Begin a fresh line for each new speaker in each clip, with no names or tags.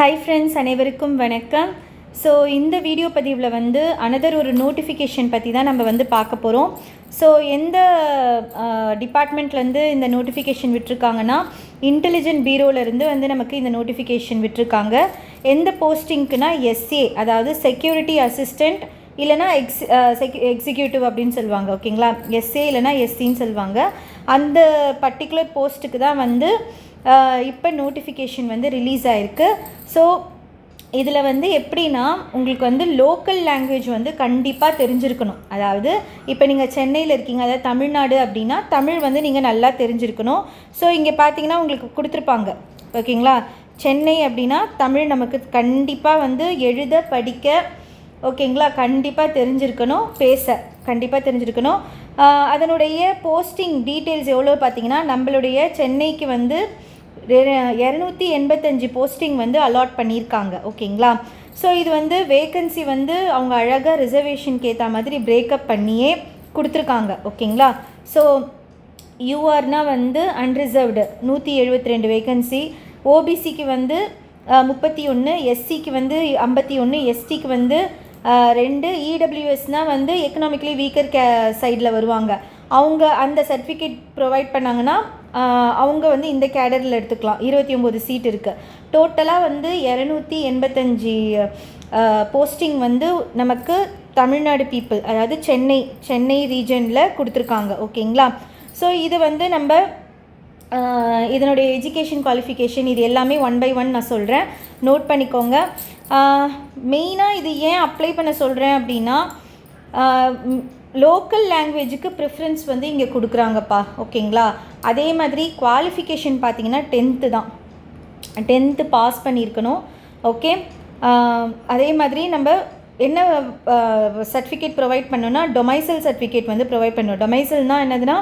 Hi friends, அனைவருக்கும் வணக்கம். So இந்த வீடியோ பதிவில் வந்து அனதர் ஒரு நோட்டிஃபிகேஷன் பற்றி தான் நம்ம வந்து பார்க்க போகிறோம். ஸோ எந்த டிபார்ட்மெண்ட்லேருந்து இந்த நோட்டிஃபிகேஷன் விட்டுருக்காங்கன்னா, இன்டெலிஜென்ட் பீரோலேருந்து வந்து நமக்கு இந்த நோட்டிஃபிகேஷன் விட்டுருக்காங்க. எந்த போஸ்டிங்க்குனா எஸ்ஏ, அதாவது செக்யூரிட்டி அசிஸ்டண்ட் இல்லைனா எக்ஸிக்யூட்டிவ் அப்படின்னு சொல்லுவாங்க. ஓகேங்களா, எஸ்ஏ இல்லைனா எஸ்சின்னு சொல்லுவாங்க. அந்த பர்டிகுலர் போஸ்ட்டுக்கு தான் வந்து இப்போ நோட்டிஃபிகேஷன் வந்து ரிலீஸ் ஆகிருக்கு. ஸோ இதில் வந்து எப்படின்னா, உங்களுக்கு வந்து லோக்கல் லாங்குவேஜ் வந்து கண்டிப்பாக தெரிஞ்சிருக்கணும். அதாவது இப்போ நீங்கள் சென்னையில் இருக்கீங்க, அதாவது தமிழ்நாடு அப்படின்னா தமிழ் வந்து நீங்கள் நல்லா தெரிஞ்சிருக்கணும். ஸோ இங்கே பார்த்தீங்கன்னா உங்களுக்கு கொடுத்துருப்பாங்க. ஓகேங்களா, சென்னை அப்படின்னா தமிழ் நமக்கு கண்டிப்பாக வந்து எழுத படிக்க ஓகேங்களா கண்டிப்பாக தெரிஞ்சிருக்கணும், பேச கண்டிப்பாக தெரிஞ்சிருக்கணும். அதனுடைய போஸ்டிங் டீட்டெயில்ஸ் எவ்வளோ பார்த்தீங்கன்னா, நம்மளுடைய சென்னைக்கு வந்து 285 போஸ்டிங் வந்து அலாட் பண்ணியிருக்காங்க. ஓகேங்களா, ஸோ இது வந்து வேக்கன்சி வந்து அவங்க அழகாக ரிசர்வேஷனுக்கு ஏற்ற மாதிரி பிரேக்கப் பண்ணியே கொடுத்துருக்காங்க. ஓகேங்களா, ஸோ யூஆர்னால் வந்து அன்ரிசர்வ்டு 172 வேக்கன்சி, ஓபிசிக்கு வந்து 31, எஸ்சிக்கு வந்து 51, எஸ்டிக்கு வந்து 2, இடபிள்யூஎஸ்னால் வந்து எக்கனாமிக்கலி வீக்கர் சைடில் வருவாங்க. அவங்க அந்த சர்டிஃபிகேட் ப்ரொவைட் பண்ணாங்கன்னா அவங்க வந்து இந்த கேடரில் எடுத்துக்கலாம். 29 சீட் இருக்குது. டோட்டலாக வந்து 285 போஸ்டிங் வந்து நமக்கு தமிழ்நாடு பீப்புள், அதாவது சென்னை ரீஜனில் கொடுத்துருக்காங்க. ஓகேங்களா, ஸோ இது வந்து நம்ம இதனுடைய எஜுகேஷன் குவாலிஃபிகேஷன் இது எல்லாமே 1 by 1 நான் சொல்கிறேன், நோட் பண்ணிக்கோங்க. மெயினாக இது ஏன் அப்ளை பண்ண சொல்கிறேன் அப்படின்னா, லோக்கல் லாங்குவேஜுக்கு ப்ரிஃபரன்ஸ் வந்து இங்கே கொடுக்குறாங்கப்பா. ஓகேங்களா, அதே மாதிரி குவாலிஃபிகேஷன் பார்த்திங்கன்னா 10th தான், 10th பாஸ் பண்ணியிருக்கணும். ஓகே, அதே மாதிரி நம்ம என்ன சர்டிஃபிகேட் ப்ரொவைட் பண்ணோன்னா, டொமைசல் சர்டிஃபிகேட் வந்து ப்ரொவைட் பண்ணணும். டொமைசல்னால் என்னதுன்னா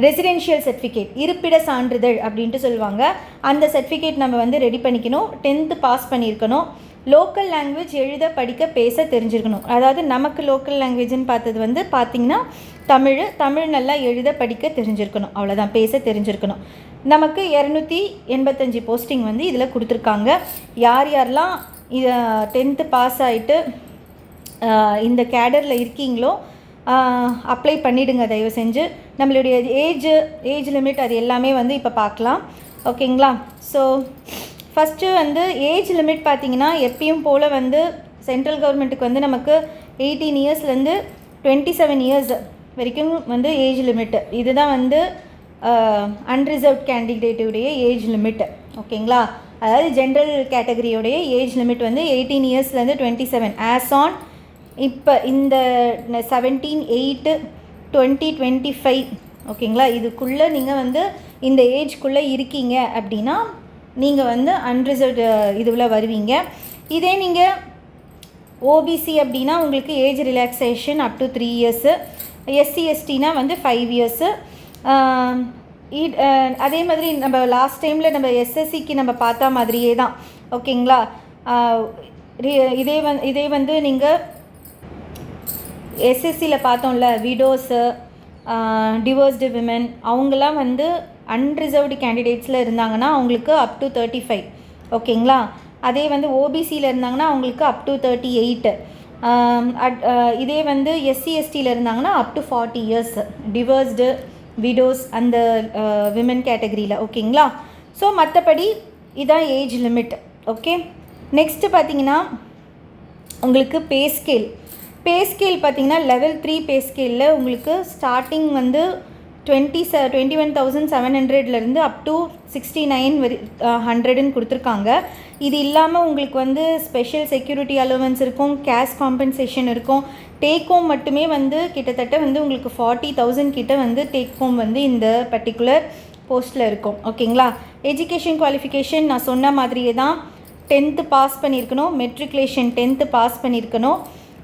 ரெசிடென்ஷியல் சர்டிஃபிகேட், இருப்பிட சான்றிதழ் அப்படின்ட்டு சொல்லுவாங்க. அந்த சர்டிஃபிகேட் நம்ம வந்து ரெடி பண்ணிக்கணும். 10th பாஸ் பண்ணியிருக்கணும். லோக்கல் லாங்குவேஜ் எழுத படிக்க பேச தெரிஞ்சிருக்கணும். அதாவது நமக்கு லோக்கல் லாங்குவேஜ்னு பார்த்தது வந்து பார்த்திங்கன்னா தமிழ் நல்லா எழுத படிக்க தெரிஞ்சிருக்கணும், அவ்வளோதான், பேச தெரிஞ்சிருக்கணும். நமக்கு 285 போஸ்டிங் வந்து இதில் கொடுத்துருக்காங்க. யாரெல்லாம் இதை 10th பாஸ் ஆகிட்டு இந்த கேடரில் இருக்கீங்களோ அப்ளை பண்ணிவிடுங்க தயவு செஞ்சு. நம்மளுடைய ஏஜ் லிமிட் அது எல்லாமே வந்து இப்போ பார்க்கலாம். ஓகேங்களா, ஸோ ஃபஸ்ட்டு வந்து ஏஜ் லிமிட் பார்த்திங்கன்னா எப்பயும் போல் வந்து சென்ட்ரல் கவர்மெண்ட்டுக்கு வந்து நமக்கு 18 இயர்ஸ்லேருந்து 27 இயர்ஸ் வரைக்கும் வந்து ஏஜ் லிமிட்டு. இதுதான் வந்து அன்ரிசர்வ்ட் கேண்டிடேட்டுடைய ஏஜ் லிமிட்டு. ஓகேங்களா, அதாவது ஜென்ரல் கேட்டகரியோடைய ஏஜ் லிமிட் வந்து 18 இயர்ஸ்லேருந்து 27. ஆஸ் ஆன் இப்போ இந்த 17/8/2025 ஓகேங்களா, இதுக்குள்ளே நீங்கள் வந்து இந்த ஏஜ்க்குள்ளே இருக்கீங்க அப்படின்னா நீங்கள் வந்து அன்ரிசர்வ்டு இதுவில் வருவீங்க. இதே நீங்கள் ஓபிசி அப்படின்னா உங்களுக்கு age relaxation up to 3 years, SC எஸ்டினா வந்து 5 இயர்ஸு. அதே மாதிரி நம்ம லாஸ்ட் டைமில் நம்ம எஸ்எஸ்சிக்கு நம்ம பார்த்தா மாதிரியே தான். ஓகேங்களா, இதே வந்து நீங்கள் எஸ்எஸ்சியில் பார்த்தோம்ல, விடோஸு, டிவோர்ஸ்டு விமன், அவங்களாம் வந்து அன்ரிசர்வ்டு கேண்டிடேட்ஸில் இருந்தாங்கன்னா அவங்களுக்கு அப் டு 35. ஓகேங்களா, அதே வந்து ஓபிசியில் இருந்தாங்கன்னா அவங்களுக்கு அப் டு 38. இதே வந்து எஸ்சி எஸ்டியில் இருந்தாங்கன்னா up to 40 years, divorced, widows அந்த விமன் கேட்டகரியில். ஓகேங்களா, ஸோ மற்றபடி இதான் ஏஜ் லிமிட். ஓகே, நெக்ஸ்ட்டு பார்த்தீங்கன்னா உங்களுக்கு பே ஸ்கேல் பார்த்தீங்கன்னா லெவல் 3 பே ஸ்கேலில் உங்களுக்கு ஸ்டார்டிங் வந்து 21,700லேருந்து அப் டு 69,100ன்னு கொடுத்துருக்காங்க. இது இல்லாமல் உங்களுக்கு வந்து ஸ்பெஷல் செக்யூரிட்டி அலோவன்ஸ் இருக்கும், கேஷ் காம்பன்சேஷன் இருக்கும். டேக் ஹோம் மட்டுமே வந்து கிட்டத்தட்ட வந்து உங்களுக்கு 40,000 கிட்ட வந்து டேக் ஹோம் வந்து இந்த பர்டிகுலர் போஸ்ட்டில் இருக்கும். ஓகேங்களா, எஜுகேஷன் குவாலிஃபிகேஷன் நான் சொன்ன மாதிரியே தான், 10th பாஸ் பண்ணியிருக்கணும், மெட்ரிகுலேஷன் 10th பாஸ் பண்ணியிருக்கணும்.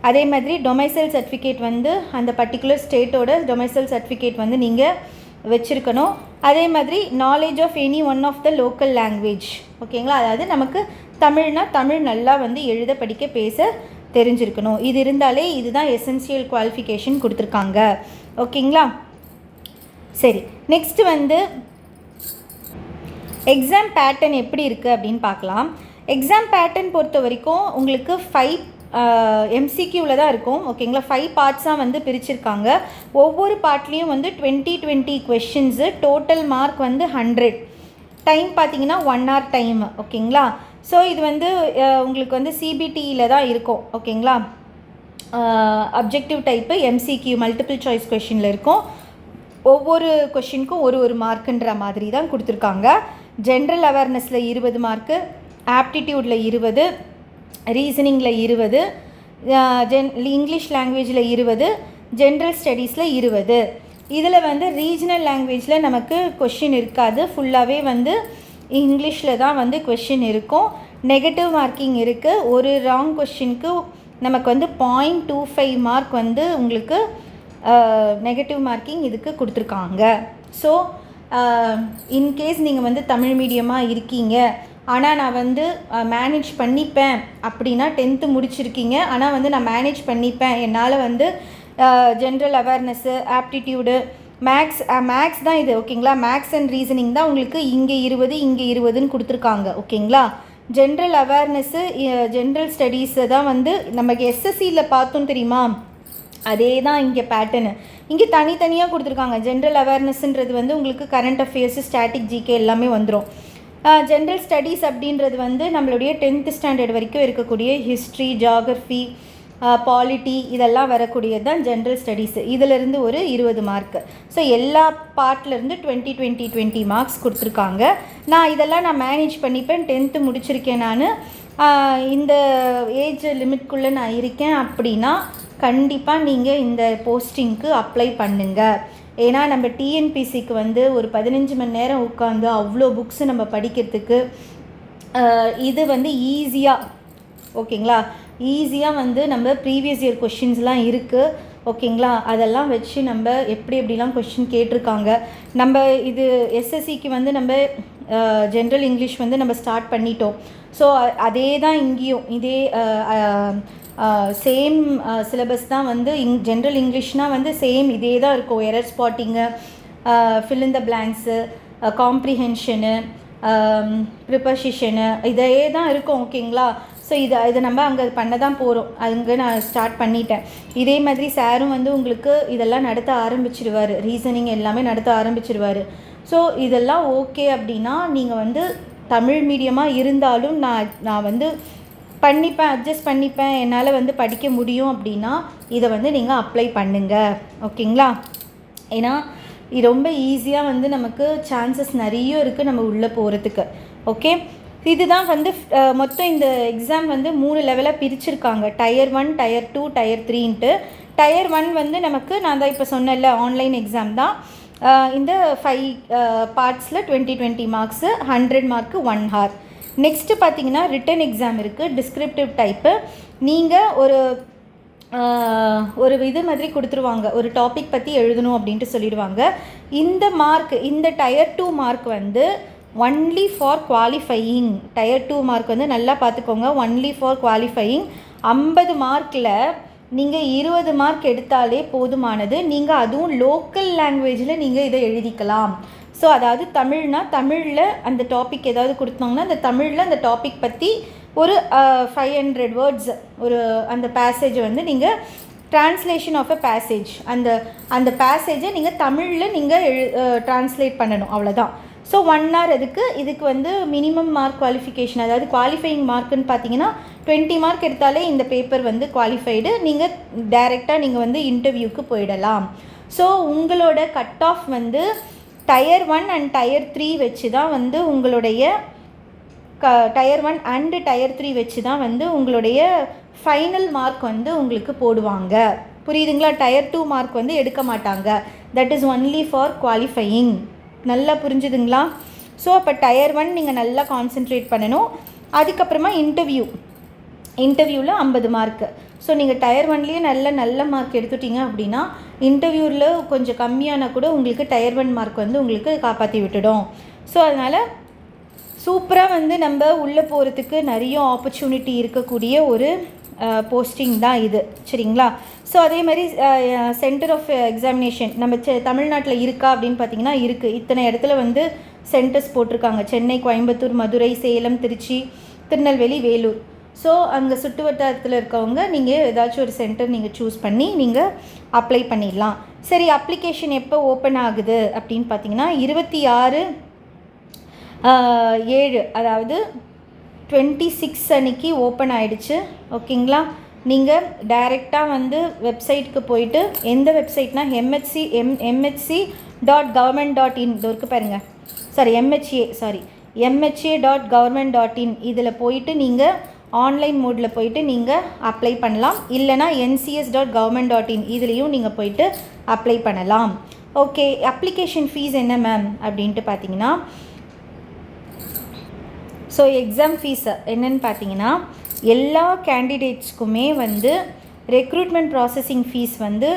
அதே மாதிரி டொமைசல் சர்டிஃபிகேட் வந்து அந்த பர்டிகுலர் ஸ்டேட்டோட டொமைசல் சர்டிஃபிகேட் வந்து நீங்கள் வச்சுருக்கணும். அதே மாதிரி knowledge of any one of the local language. ஓகேங்களா, அதாவது நமக்கு தமிழ் நல்லா வந்து எழுத படிக்க பேச தெரிஞ்சிருக்கணும். இது இருந்தாலே இதுதான் எசென்சியல் குவாலிஃபிகேஷன் கொடுத்துருக்காங்க. ஓகேங்களா, சரி, நெக்ஸ்ட்டு வந்து எக்ஸாம் பேட்டர்ன் எப்படி இருக்குது அப்படின்னு பார்க்கலாம். எக்ஸாம் பேட்டர்ன் பொறுத்த வரைக்கும் உங்களுக்கு 5 எம்சிக்யூவில் தான் இருக்கும். ஓகேங்களா, 5 பார்ட்ஸாக வந்து பிரிச்சிருக்காங்க. ஒவ்வொரு பார்ட்லேயும் வந்து 20 கொஷின்ஸு. டோட்டல் மார்க் வந்து 100. டைம் பார்த்தீங்கன்னா 1 hour டைம். ஓகேங்களா, ஸோ இது வந்து உங்களுக்கு வந்து சிபிடியில் தான் இருக்கும். ஓகேங்களா, objective type MCQ multiple choice கொஷினில் இருக்கும். ஒவ்வொரு கொஷினுக்கும் ஒரு மார்க்குன்ற மாதிரி தான் கொடுத்துருக்காங்க. ஜென்ரல் அவேர்னஸில் 20 மார்க்கு, ஆப்டிடியூடில் 20, ரீசனிங்கில் 20, இங்கிலீஷ் லாங்குவேஜில் 20, ஜென்ரல் ஸ்டடீஸில் 20. இதில் வந்து ரீஜனல் லாங்குவேஜில் நமக்கு கொஷின் இருக்காது. ஃபுல்லாகவே வந்து இங்கிலீஷில் தான் வந்து கொஷின் இருக்கும். நெகட்டிவ் மார்க்கிங் இருக்குது. ஒரு ராங் கொஷினுக்கு நமக்கு வந்து 0.25 மார்க் வந்து உங்களுக்கு நெகட்டிவ் மார்க்கிங் இதுக்கு கொடுத்துருக்காங்க. ஸோ இன்கேஸ் நீங்கள் வந்து தமிழ் மீடியமாக இருக்கீங்க, ஆனால் நான் வந்து மேனேஜ் பண்ணிப்பேன் அப்படின்னா, 10th முடிச்சிருக்கீங்க ஆனால் வந்து நான் மேனேஜ் பண்ணிப்பேன், என்னால் வந்து ஜென்ரல் அவேர்னஸ்ஸு, ஆப்டிடியூடு, மேக்ஸ் தான் இது. ஓகேங்களா, மேக்ஸ் அண்ட் ரீசனிங் தான் உங்களுக்கு இங்கே 20 இங்கே 20ன்னு கொடுத்துருக்காங்க. ஓகேங்களா, ஜென்ரல் அவேர்னஸ்ஸு, ஜென்ரல் ஸ்டடீஸை தான் வந்து நமக்கு எஸ்எஸ்சியில் பார்த்தோம் தெரியுமா, அதே தான் இங்கே பேட்டர்னு. இங்கே தனித்தனியாக கொடுத்துருக்காங்க. ஜென்ரல் அவேர்னஸ்ன்றது வந்து உங்களுக்கு கரண்ட் அஃபேர்ஸு, ஸ்டாட்டிக், ஜிகே எல்லாமே வந்துடும். ஜென்ரல் ஸ்டடீஸ் அப்படின்றது வந்து நம்மளுடைய 10th ஸ்டாண்டர்ட் வரைக்கும் இருக்கக்கூடிய ஹிஸ்ட்ரி, ஜியாகிரஃபி, பாலிட்டி இதெல்லாம் வரக்கூடியது தான் ஜென்ரல் ஸ்டடீஸு. இதிலிருந்து ஒரு 20 மார்க்கு. ஸோ எல்லா பார்ட்லேருந்து 20 மார்க்ஸ் கொடுத்துருக்காங்க. நான் இதெல்லாம் மேனேஜ் பண்ணிப்பேன், 10th முடிச்சிருக்கேன், நான் இந்த ஏஜ் லிமிட்குள்ளே நான் இருக்கேன் அப்படின்னா கண்டிப்பாக நீங்கள் இந்த போஸ்டிங்க்கு அப்ளை பண்ணுங்கள். ஏன்னா நம்ம டிஎன்பிசிக்கு வந்து ஒரு 15 மணி நேரம் உட்காந்து அவ்வளோ புக்ஸு நம்ம படிக்கிறதுக்கு இது வந்து ஈஸியாக, ஓகேங்களா, ஈஸியாக வந்து நம்ம ப்ரீவியஸ் இயர் கொஷின்ஸ்லாம் இருக்குது. ஓகேங்களா, அதெல்லாம் வச்சு நம்ம எப்படிலாம் கொஷின் கேட்டிருக்காங்க. நம்ம இது எஸ்எஸ்சிக்கு வந்து நம்ம ஜென்ரல் இங்கிலீஷ் வந்து நம்ம ஸ்டார்ட் பண்ணிட்டோம். ஸோ அதே தான் இங்கேயும் இதே சேம் சிலபஸ் தான் வந்து ஜென்ரல் இங்கிலீஷ்னால் வந்து சேம் இதே தான் இருக்கும். Error spotting, fill in the blanks, comprehension, preposition இதே தான் இருக்கும். ஓகேங்களா, ஸோ இதை நம்ம அங்கே பண்ண தான் போகிறோம். அங்கே நான் ஸ்டார்ட் பண்ணிட்டேன். இதே மாதிரி சாரும் வந்து உங்களுக்கு இதெல்லாம் நடத்த ஆரம்பிச்சிடுவார். ரீசனிங் எல்லாமே நடத்த ஆரம்பிச்சிடுவார். ஸோ இதெல்லாம் ஓகே அப்படின்னா நீங்கள் வந்து தமிழ் மீடியமாக இருந்தாலும் நான் வந்து பண்ணிப்பேன், அட்ஜஸ்ட் பண்ணிப்பேன், என்னால் வந்து படிக்க முடியும் அப்படின்னா இதை வந்து நீங்கள் அப்ளை பண்ணுங்கள். ஓகேங்களா, ஏன்னா இது ரொம்ப ஈஸியாக வந்து நமக்கு சான்சஸ் நிறைய இருக்குது நம்ம உள்ளே போகிறதுக்கு. ஓகே, இதுதான் வந்து மொத்தம் இந்த எக்ஸாம் வந்து 3 லெவலாக பிரிச்சிருக்காங்க. Tier 1, Tier 2, Tier 3ன்ட்டு. Tier 1 வந்து நமக்கு நான் தான் இப்போ சொன்னேன்ல ஆன்லைன் எக்ஸாம் தான். இந்த 5 பார்ட்ஸில் 20 மார்க்ஸு, 100 மார்க்கு 1 hour. நெக்ஸ்ட்டு பார்த்தீங்கன்னா ரிட்டன் எக்ஸாம் இருக்குது, டிஸ்கிரிப்டிவ் டைப்பு. நீங்கள் ஒரு இது மாதிரி கொடுத்துருவாங்க, ஒரு டாபிக் பற்றி எழுதணும் அப்படின்ட்டு சொல்லிடுவாங்க. இந்த மார்க், இந்த Tier 2 மார்க் வந்து only for qualifying. Tier 2 mark வந்து நல்லா பார்த்துக்கோங்க, ஒன்லி ஃபார் குவாலிஃபையிங். 50 மார்க்கில் நீங்கள் 20 மார்க் எடுத்தாலே போதுமானது. நீங்கள் அதுவும் லோக்கல் லாங்குவேஜில் நீங்கள் இதை எழுதிக்கலாம். ஸோ அதாவது தமிழில் அந்த டாபிக் ஏதாவது கொடுத்தாங்கன்னா அந்த தமிழில் அந்த டாபிக் பற்றி ஒரு 500 வேர்ட்ஸ் ஒரு அந்த பேசேஜை வந்து நீங்கள் ட்ரான்ஸ்லேஷன் ஆஃப் அ பேசேஜ், அந்த பேசேஜை நீங்கள் தமிழில் நீங்கள் ட்ரான்ஸ்லேட் பண்ணணும், அவ்வளோதான். ஸோ 1 hour இதுக்கு வந்து மினிமம் மார்க் குவாலிஃபிகேஷன், அதாவது குவாலிஃபையிங் மார்க்குன்னு பார்த்தீங்கன்னா 20 மார்க் எடுத்தாலே இந்த பேப்பர் வந்து குவாலிஃபைடு. நீங்கள் டைரெக்டாக நீங்கள் வந்து இன்டர்வியூக்கு போயிடலாம். ஸோ உங்களோட கட் ஆஃப் வந்து Tier 1 அண்ட் Tier 3 வச்சு தான் வந்து உங்களுடைய Tier 1 அண்டு Tier 3 வச்சு தான் வந்து உங்களுடைய ஃபைனல் மார்க் வந்து உங்களுக்கு போடுவாங்க. புரியுதுங்களா? Tier 2 மார்க் வந்து எடுக்க மாட்டாங்க. That is only for qualifying. நல்லா புரிஞ்சுதுங்களா? ஸோ அப்போ Tier 1 நீங்கள் நல்லா கான்சென்ட்ரேட் பண்ணணும். அதுக்கப்புறமா இன்டர்வியூவில் 50 மார்க்கு. ஸோ நீங்கள் Tier 1லேயே நல்ல மார்க் எடுத்துட்டிங்க அப்படின்னா இன்டர்வியூவில் கொஞ்சம் கம்மியான கூட உங்களுக்கு Tier 1 மார்க் வந்து உங்களுக்கு காப்பாற்றி விட்டுடும். ஸோ அதனால் சூப்பராக வந்து நம்ம உள்ளே போகிறதுக்கு நிறைய ஆப்பர்ச்சுனிட்டி இருக்கக்கூடிய ஒரு போஸ்டிங் தான் இது. சரிங்களா? ஸோ அதே மாதிரி சென்டர் ஆஃப் எக்ஸாமினேஷன் நம்ம தமிழ்நாட்டில் இருக்கா அப்படின்னு பார்த்தீங்கன்னா இருக்குது. இத்தனை இடத்துல வந்து சென்டர்ஸ் போட்டிருக்காங்க. சென்னை, கோயம்புத்தூர், மதுரை, சேலம், திருச்சி, திருநெல்வேலி, வேலூர். ஸோ அங்கே சுற்று வட்டாரத்தில் இருக்கவங்க நீங்கள் ஏதாச்சும் ஒரு சென்டர் நீங்கள் சூஸ் பண்ணி நீங்கள் அப்ளை பண்ணிடலாம். சரி, அப்ளிகேஷன் எப்போ ஓப்பன் ஆகுது அப்படின்னு பார்த்தீங்கன்னா 26/7 அதாவது 26 அன்னைக்கு ஓப்பன் ஆகிடுச்சு. ஓகேங்களா? நீங்கள் டைரெக்டாக வந்து வெப்சைட்டுக்கு போயிட்டு, எந்த வெப்சைட்னா mhc.government.in இருக்குது பாருங்கள், mha.government.in இதில் போயிட்டு நீங்கள் ஆன்லைன் மோடில் போயிட்டு நீங்கள் அப்ளை பண்ணலாம். இல்லைனா ncs.government.in இதுலேயும் நீங்கள் போயிட்டு அப்ளை பண்ணலாம். ஓகே, அப்ளிகேஷன் ஃபீஸ் என்ன மேம் அப்படின்ட்டு பார்த்தீங்கன்னா, ஸோ எக்ஸாம் ஃபீஸ் என்னன்னு பார்த்தீங்கன்னா, எல்லா கேண்டிடேட்ஸ்க்குமே வந்து ரெக்ரூட்மெண்ட் ப்ராசஸிங் ஃபீஸ் வந்து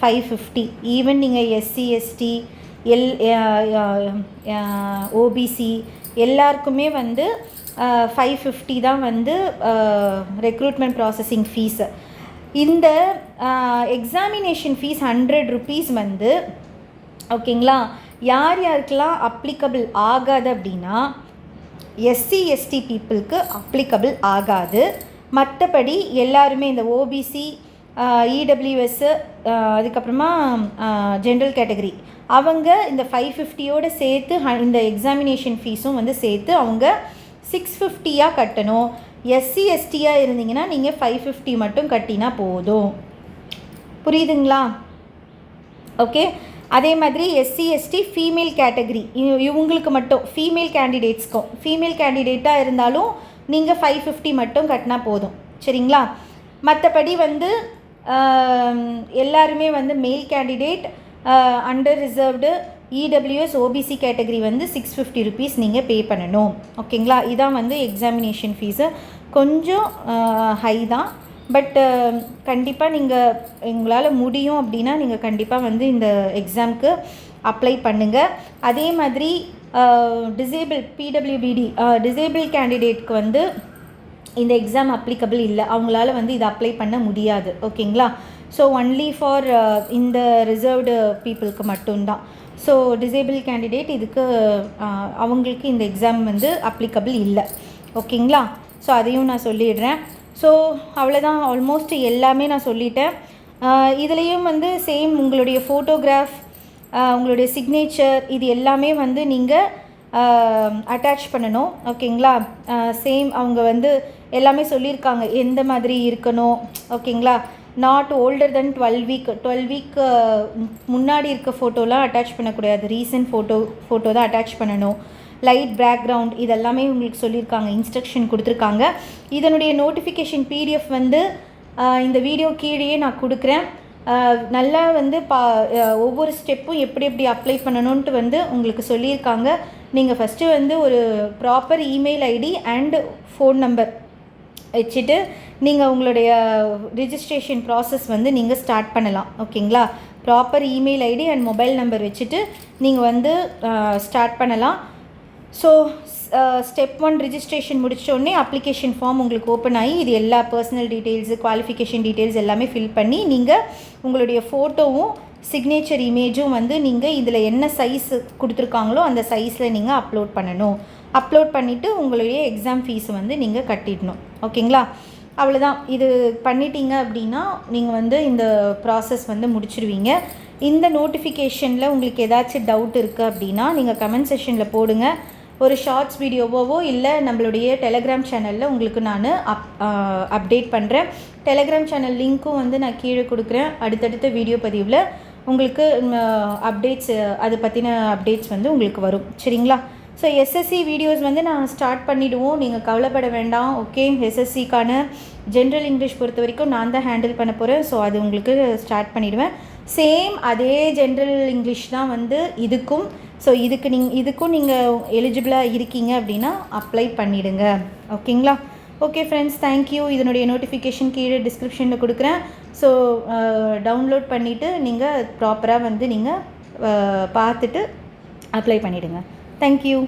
550. ஈவன் நீங்கள் எஸ்சி, எஸ்டி, ஓபிசி எல்லாருக்குமே வந்து 550 தான் வந்து ரெக்ரூட்மெண்ட் ப்ராசஸிங் ஃபீஸு. இந்த எக்ஸாமினேஷன் ஃபீஸ் 100 rupees வந்து ஓகேங்களா, யார் யாருக்கெல்லாம் அப்ளிகபிள் ஆகாது அப்படின்னா எஸ்சி, எஸ்டி பீப்புளுக்கு அப்ளிகபிள் ஆகாது. மற்றபடி எல்லாருமே இந்த ஓபிசி, இடபிள்யூஎஸ்ஸு, அதுக்கப்புறமா ஜென்ரல் கேட்டகரி அவங்க இந்த 550யோடு சேர்த்து இந்த எக்ஸாமினேஷன் ஃபீஸும் வந்து சேர்த்து அவங்க 650 கட்டணும். எஸ்சி, எஸ்டியாக இருந்தீங்கன்னா நீங்கள் 550 மட்டும் கட்டினா போதும். புரியுதுங்களா? ஓகே. அதே மாதிரி எஸ்சி, எஸ்டி, ஃபீமேல் கேட்டகரி இவங்களுக்கு மட்டும், ஃபீமேல் கேண்டிடேட்டாக இருந்தாலும் நீங்கள் 550 மட்டும் கட்டினா போதும். சரிங்களா? மற்றபடி வந்து எல்லாருமே வந்து மேல் candidate, under reserved, EWS, OBC category வந்து 650 rupees நீங்கள் பே பண்ணணும். ஓகேங்களா? இதான் வந்து எக்ஸாமினேஷன் ஃபீஸு. கொஞ்சம் ஹை தான், பட் கண்டிப்பாக நீங்கள் உங்களால் முடியும் அப்படின்னா நீங்கள் கண்டிப்பாக வந்து இந்த எக்ஸாமுக்கு அப்ளை பண்ணுங்கள். அதே மாதிரி பிடபிள்யூபிடி டிசேபிள் கேண்டிடேட்க்கு வந்து இந்த எக்ஸாம் அப்ளிகபிள் இல்லை, அவங்களால வந்து இதை அப்ளை பண்ண முடியாது. ஓகேங்களா? ஸோ ஒன்லி ஃபார் இந்த ரிசர்வ்டு பீப்புளுக்கு மட்டும்தான். ஸோ டிசேபிள் கேண்டிடேட் இதுக்கு அவங்களுக்கு இந்த எக்ஸாம் வந்து அப்ளிகபிள் இல்லை. ஓகேங்களா? ஸோ அதையும் நான் சொல்லிடுறேன். ஸோ அவ்வளோதான், ஆல்மோஸ்ட் எல்லாமே நான் சொல்லிட்டேன். இதுலேயும் வந்து சேம் உங்களுடைய ஃபோட்டோகிராஃப், உங்களுடைய சிக்னேச்சர் இது எல்லாமே வந்து நீங்கள் அட்டாச் பண்ணணும். ஓகேங்களா? சேம் அவங்க வந்து எல்லாமே சொல்லியிருக்காங்க எந்த மாதிரி இருக்கணும். ஓகேங்களா? நாட் ஓல்டர் தென் 12 வீக் முன்னாடி இருக்க ஃபோட்டோலாம் அட்டாச் பண்ணக்கூடாது, ரீசன்ட் ஃபோட்டோ தான் அட்டாச் பண்ணணும். லைட் பேக்ரவுண்ட் இதெல்லாமே உங்களுக்கு சொல்லியிருக்காங்க, இன்ஸ்ட்ரக்ஷன் கொடுத்துருக்காங்க. இதனுடைய நோட்டிஃபிகேஷன் பிடிஎஃப் வந்து இந்த வீடியோ கீழேயே நான் கொடுக்குறேன். நல்லா வந்து ஒவ்வொரு ஸ்டெப்பும் எப்படி எப்படி அப்ளை பண்ணணுன்ட்டு வந்து உங்களுக்கு சொல்லியிருக்காங்க. நீங்கள் ஃபஸ்ட்டு வந்து ஒரு proper email ID and phone number வச்சுட்டு நீங்கள் உங்களுடைய ரிஜிஸ்ட்ரேஷன் ப்ராசஸ் வந்து நீங்கள் ஸ்டார்ட் பண்ணலாம். ஓகேங்களா? Proper email ID and mobile number வச்சுட்டு நீங்கள் வந்து ஸ்டார்ட் பண்ணலாம். ஸோ ஸ்டெப் 1 ரிஜிஸ்ட்ரேஷன் முடித்தோடனே அப்ளிகேஷன் ஃபார்ம் உங்களுக்கு ஓப்பன் ஆகி இது எல்லா பர்சனல் டீட்டெயில்ஸு, குவாலிஃபிகேஷன் டீட்டெயில்ஸ் எல்லாமே ஃபில் பண்ணி நீங்கள் உங்களுடைய ஃபோட்டோவும் சிக்னேச்சர் இமேஜும் வந்து நீங்கள் இதில் என்ன சைஸ் கொடுத்துருக்காங்களோ அந்த சைஸில் நீங்கள் அப்லோட் பண்ணணும். அப்லோட் பண்ணிவிட்டு உங்களுடைய எக்ஸாம் ஃபீஸ் வந்து நீங்கள் கட்டிடணும். ஓகேங்களா? அவ்வளோதான். இது பண்ணிட்டீங்க அப்படின்னா நீங்கள் வந்து இந்த ப்ராசஸ் வந்து முடிச்சிடுவீங்க. இந்த நோட்டிஃபிகேஷனில் உங்களுக்கு ஏதாச்சும் டவுட் இருக்குது அப்படின்னா நீங்கள் கமெண்ட் செக்ஷனில் போடுங்க. ஒரு ஷார்ட்ஸ் வீடியோவோ இல்லை நம்மளுடைய டெலகிராம் சேனலில் உங்களுக்கு நான் அப்டேட் பண்ணுறேன். டெலகிராம் சேனல் லிங்க்கும் வந்து நான் கீழே கொடுக்குறேன். அடுத்தடுத்த வீடியோ பதிவில் உங்களுக்கு அப்டேட்ஸ், அது பற்றின அப்டேட்ஸ் வந்து உங்களுக்கு வரும். சரிங்களா? ஸோ எஸ்எஸ்சி வீடியோஸ் வந்து நான் ஸ்டார்ட் பண்ணிவிடுவோம், நீங்கள் கவலைப்பட வேண்டாம். ஓகே, எஸ்எஸ்சிக்கான ஜென்ரல் இங்கிலீஷ் பொறுத்த வரைக்கும் நான் தான் ஹேண்டில் பண்ண போகிறேன். ஸோ அது உங்களுக்கு ஸ்டார்ட் பண்ணிவிடுவேன். சேம் அதே ஜென்ரல் இங்கிலீஷ் தான் வந்து இதுக்கும். ஸோ இதுக்கும் நீங்கள் எலிஜிபிளாக இருக்கீங்க அப்படின்னா அப்ளை பண்ணிவிடுங்க. ஓகேங்களா? Okay friends, thank you. இதனுடைய நோட்டிஃபிகேஷன் கீழே டிஸ்கிரிப்ஷனில் கொடுக்குறேன். ஸோ டவுன்லோட் பண்ணிவிட்டு நீங்கள் ப்ராப்பராக வந்து நீங்கள் பார்த்துட்டு அப்ளை பண்ணிவிடுங்க. Thank you.